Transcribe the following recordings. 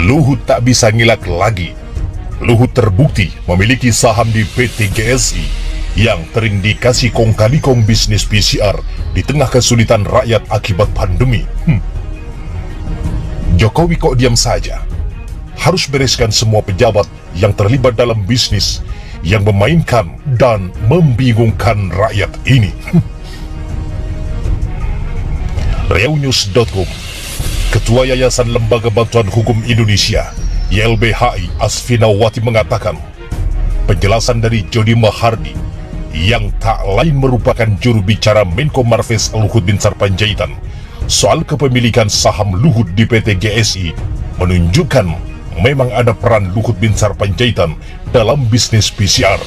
Luhut tak bisa ngilak lagi. Luhut terbukti memiliki saham di PT GSI yang terindikasi kong kali kong bisnis PCR di tengah kesulitan rakyat akibat pandemi. Jokowi kok diam saja? Harus bereskan semua pejabat yang terlibat dalam bisnis yang memainkan dan membingungkan rakyat ini. Reaunews.com. Ketua Yayasan Lembaga Bantuan Hukum Indonesia YLBHI Asfinawati mengatakan penjelasan dari Jody Mahardi yang tak lain merupakan juru bicara Menko Marves Luhut Binsar Panjaitan soal kepemilikan saham Luhut di PT GSI menunjukkan memang ada peran Luhut Binsar Panjaitan dalam bisnis PCR.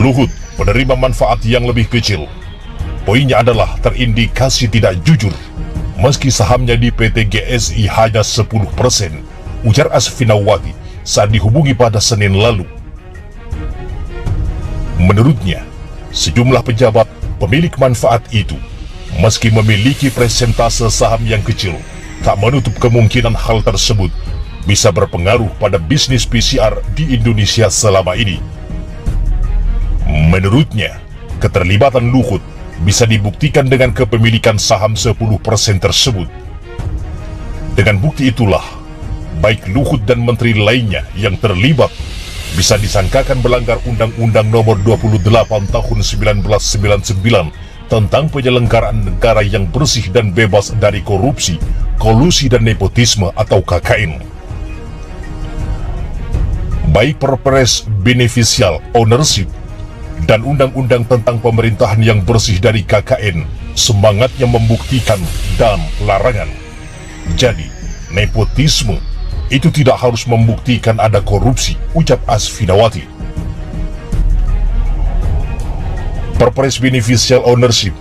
Luhut menerima manfaat yang lebih kecil. Poinnya adalah terindikasi tidak jujur meski sahamnya di PT GSI hanya 10%, ujar Asfinawati saat dihubungi pada Senin lalu. Menurutnya, sejumlah pejabat pemilik manfaat itu meski memiliki persentase saham yang kecil, tak menutup kemungkinan hal tersebut bisa berpengaruh pada bisnis PCR di Indonesia selama ini. Menurutnya, keterlibatan Luhut bisa dibuktikan dengan kepemilikan saham 10% tersebut. Dengan bukti itulah, baik Luhut dan menteri lainnya yang terlibat bisa disangkakan melanggar Undang-Undang Nomor 28 Tahun 1999 tentang penyelenggaraan negara yang bersih dan bebas dari korupsi, kolusi dan nepotisme atau KKN. Baik Perpres Beneficial Ownership dan Undang-Undang tentang pemerintahan yang bersih dari KKN semangatnya membuktikan dan larangan. Jadi, nepotisme itu tidak harus membuktikan ada korupsi, ucap Asfinawati. Perpres Beneficial Ownership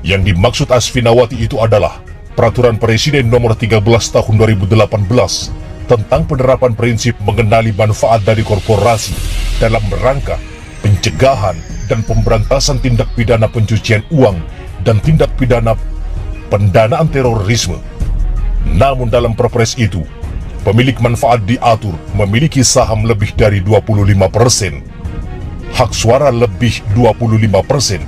yang dimaksud Asfinawati itu adalah Peraturan Presiden Nomor 13 Tahun 2018 tentang penerapan prinsip mengenali manfaat dari korporasi dalam rangka pencegahan dan pemberantasan tindak pidana pencucian uang dan tindak pidana pendanaan terorisme. Namun dalam perpres itu, pemilik manfaat diatur memiliki saham lebih dari 25%, hak suara lebih 25%,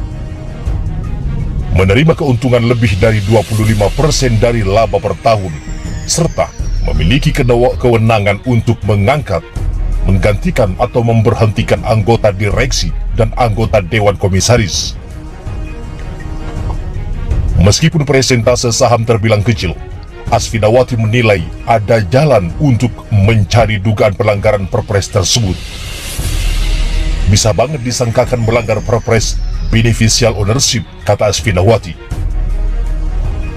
menerima keuntungan lebih dari 25% dari laba per tahun, serta memiliki kewenangan untuk mengangkat, menggantikan atau memberhentikan anggota direksi dan anggota Dewan Komisaris. Meskipun persentase saham terbilang kecil, Asfinawati menilai ada jalan untuk mencari dugaan pelanggaran perpres tersebut. Bisa banget disangkakan melanggar Perpres Beneficial Ownership, kata Asfinawati.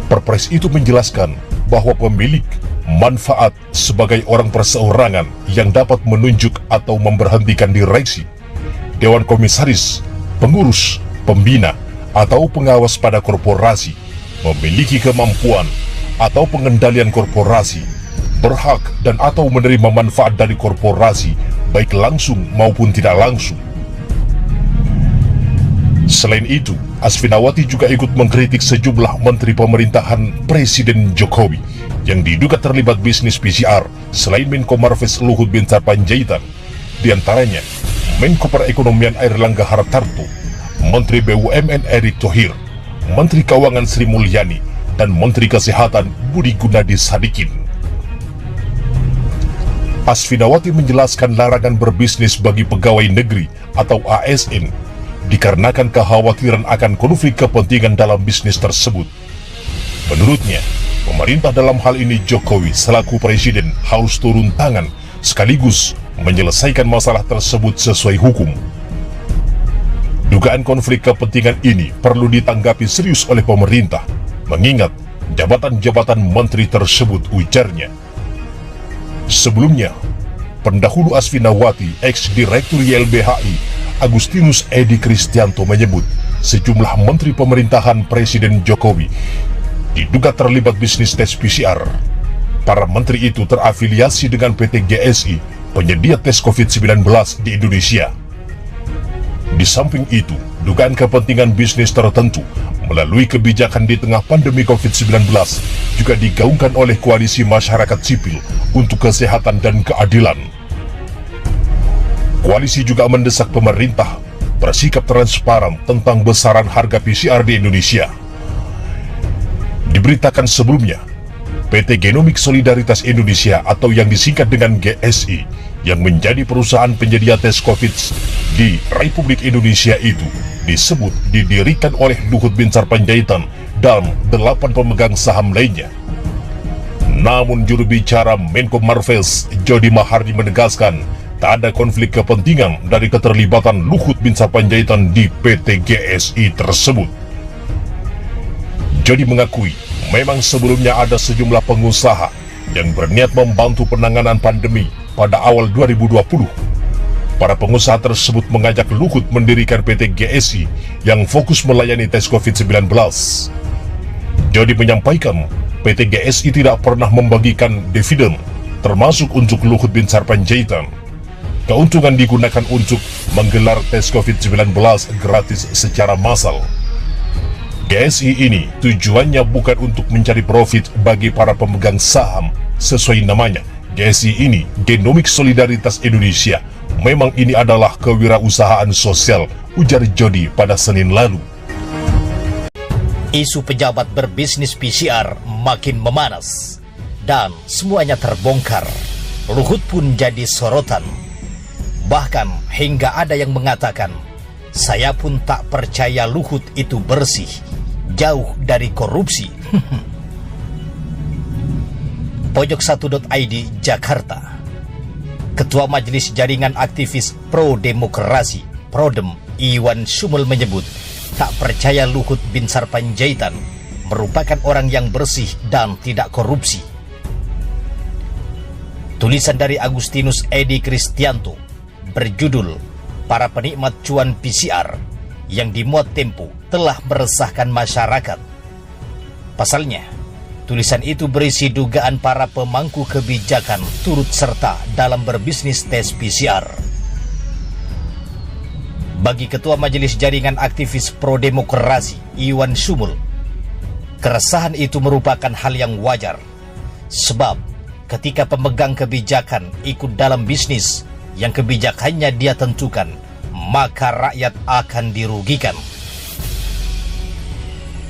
Perpres itu menjelaskan bahwa pemilik manfaat sebagai orang perseorangan yang dapat menunjuk atau memberhentikan direksi, dewan komisaris, pengurus, pembina, atau pengawas pada korporasi memiliki kemampuan atau pengendalian korporasi, berhak dan atau menerima manfaat dari korporasi baik langsung maupun tidak langsung. Selain itu, Asfinawati juga ikut mengkritik sejumlah menteri pemerintahan Presiden Jokowi yang diduga terlibat bisnis PCR selain Menko Marves Luhut Binsar Panjaitan, diantaranya Menko Perekonomian Airlangga Hartarto, Menteri BUMN Erick Thohir, Menteri Keuangan Sri Mulyani, dan Menteri Kesehatan Budi Gunadi Sadikin. Asfinawati menjelaskan larangan berbisnis bagi pegawai negeri atau ASN dikarenakan kekhawatiran akan konflik kepentingan dalam bisnis tersebut. Menurutnya, pemerintah dalam hal ini Jokowi selaku presiden harus turun tangan sekaligus menyelesaikan masalah tersebut sesuai hukum. Dugaan konflik kepentingan ini perlu ditanggapi serius oleh pemerintah, mengingat jabatan-jabatan menteri tersebut, ujarnya. Sebelumnya, pendahulu Asfinawati, ex-direktur YLBHI Agustinus Edi Kristianto menyebut sejumlah menteri pemerintahan Presiden Jokowi diduga terlibat bisnis tes PCR. Para menteri itu terafiliasi dengan PT GSI, penyedia tes COVID-19 di Indonesia. Di samping itu, dugaan kepentingan bisnis tertentu melalui kebijakan di tengah pandemi COVID-19 juga digaungkan oleh koalisi masyarakat sipil untuk kesehatan dan keadilan. Koalisi juga mendesak pemerintah bersikap transparan tentang besaran harga PCR di Indonesia. Diberitakan sebelumnya, PT Genomik Solidaritas Indonesia atau yang disingkat dengan GSI yang menjadi perusahaan penyedia tes COVID di Republik Indonesia itu disebut didirikan oleh Luhut Binsar Panjaitan dan 8 pemegang saham lainnya. Namun juru bicara Menko Marves Jody Mahardi menegaskan tak ada konflik kepentingan dari keterlibatan Luhut Binsar Panjaitan di PT GSI tersebut. Jody mengakui memang sebelumnya ada sejumlah pengusaha yang berniat membantu penanganan pandemi pada awal 2020. Para pengusaha tersebut mengajak Luhut mendirikan PT GSI yang fokus melayani tes COVID-19. Jody menyampaikan PT GSI tidak pernah membagikan dividen, termasuk untuk Luhut Binsar Panjaitan. Keuntungan digunakan untuk menggelar tes COVID-19 gratis secara massal. GSI ini tujuannya bukan untuk mencari profit bagi para pemegang saham. Sesuai namanya, GSI ini Genomik Solidaritas Indonesia. Memang ini adalah kewirausahaan sosial, ujar Jody pada Senin lalu. Isu pejabat berbisnis PCR makin memanas dan semuanya terbongkar. Luhut pun jadi sorotan. Bahkan hingga ada yang mengatakan, saya pun tak percaya Luhut itu bersih, jauh dari korupsi. Pojok1.id Jakarta. Ketua Majelis Jaringan Aktivis Pro Demokrasi Prodem Iwan Sumul menyebut tak percaya Luhut Binsar Panjaitan merupakan orang yang bersih dan tidak korupsi. Tulisan dari Agustinus Edi Kristianto berjudul Para Penikmat Cuan PCR yang dimuat Tempo telah meresahkan masyarakat. Pasalnya, tulisan itu berisi dugaan para pemangku kebijakan turut serta dalam berbisnis tes PCR. Bagi Ketua Majelis Jaringan Aktivis Pro Demokrasi Iwan Sumul, keresahan itu merupakan hal yang wajar. Sebab ketika pemegang kebijakan ikut dalam bisnis yang kebijakannya dia tentukan, maka rakyat akan dirugikan.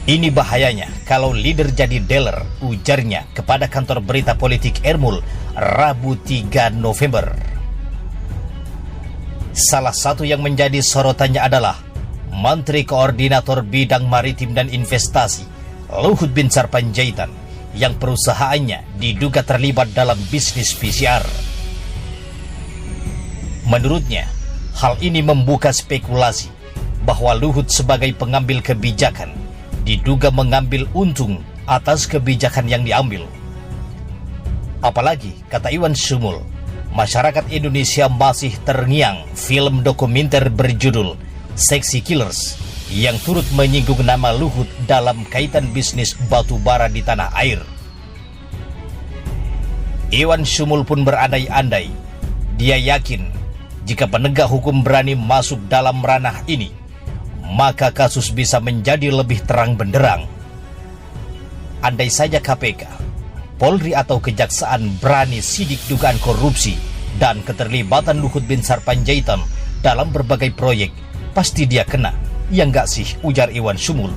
Ini bahayanya kalau leader jadi dealer, ujarnya kepada kantor berita politik Ermul Rabu 3 November. Salah satu yang menjadi sorotannya adalah Menteri Koordinator Bidang Maritim dan Investasi Luhut Binsar Panjaitan yang perusahaannya diduga terlibat dalam bisnis PCR. Menurutnya, hal ini membuka spekulasi bahwa Luhut sebagai pengambil kebijakan diduga mengambil untung atas kebijakan yang diambil. Apalagi, kata Iwan Sumul, masyarakat Indonesia masih terngiang film dokumenter berjudul Sexy Killers yang turut menyinggung nama Luhut dalam kaitan bisnis batu bara di tanah air. Iwan Sumul pun berandai-andai. Dia yakin jika penegak hukum berani masuk dalam ranah ini, maka kasus bisa menjadi lebih terang benderang. Andai saja KPK, Polri atau Kejaksaan berani sidik dugaan korupsi dan keterlibatan Luhut Binsar Panjaitan dalam berbagai proyek, pasti dia kena. Ya enggak sih, ujar Iwan Sumul.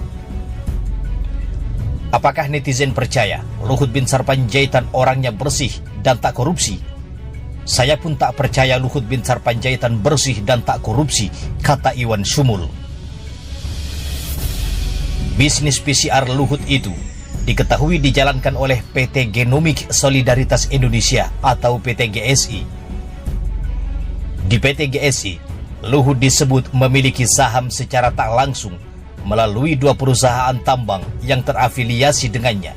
Apakah netizen percaya Luhut Binsar Panjaitan orangnya bersih dan tak korupsi? Saya pun tak percaya Luhut Binsar Panjaitan bersih dan tak korupsi, kata Iwan Sumul. Bisnis PCR Luhut itu diketahui dijalankan oleh PT Genomik Solidaritas Indonesia atau PT GSI. Di PT GSI, Luhut disebut memiliki saham secara tak langsung melalui 2 perusahaan tambang yang terafiliasi dengannya,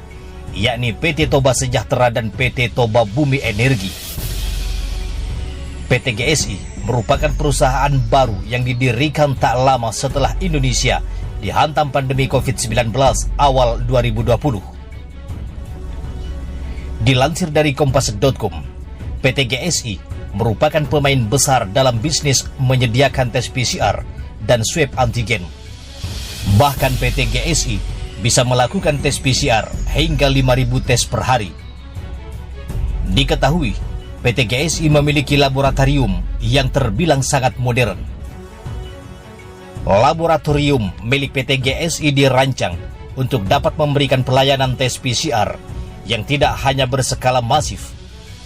yakni PT Toba Sejahtera dan PT Toba Bumi Energi. PT GSI merupakan perusahaan baru yang didirikan tak lama setelah Indonesia dihantam pandemi COVID-19 awal 2020. Dilansir dari Kompas.com, PT GSI merupakan pemain besar dalam bisnis menyediakan tes PCR dan swab antigen. Bahkan PT GSI bisa melakukan tes PCR hingga 5.000 tes per hari. Diketahui, PT GSI memiliki laboratorium yang terbilang sangat modern. Laboratorium milik PT GSI dirancang untuk dapat memberikan pelayanan tes PCR yang tidak hanya berskala masif,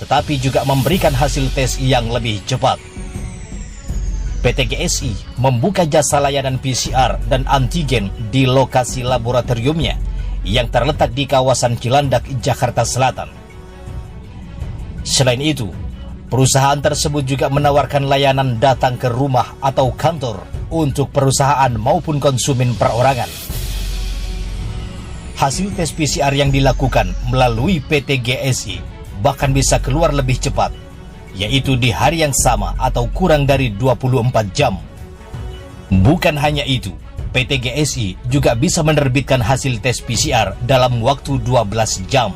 tetapi juga memberikan hasil tes yang lebih cepat. PT GSI membuka jasa layanan PCR dan antigen di lokasi laboratoriumnya yang terletak di kawasan Cilandak, Jakarta Selatan. Selain itu, perusahaan tersebut juga menawarkan layanan datang ke rumah atau kantor untuk perusahaan maupun konsumen perorangan. Hasil tes PCR yang dilakukan melalui PT GSI bahkan bisa keluar lebih cepat, yaitu di hari yang sama atau kurang dari 24 jam. Bukan hanya itu, PT GSI juga bisa menerbitkan hasil tes PCR dalam waktu 12 jam.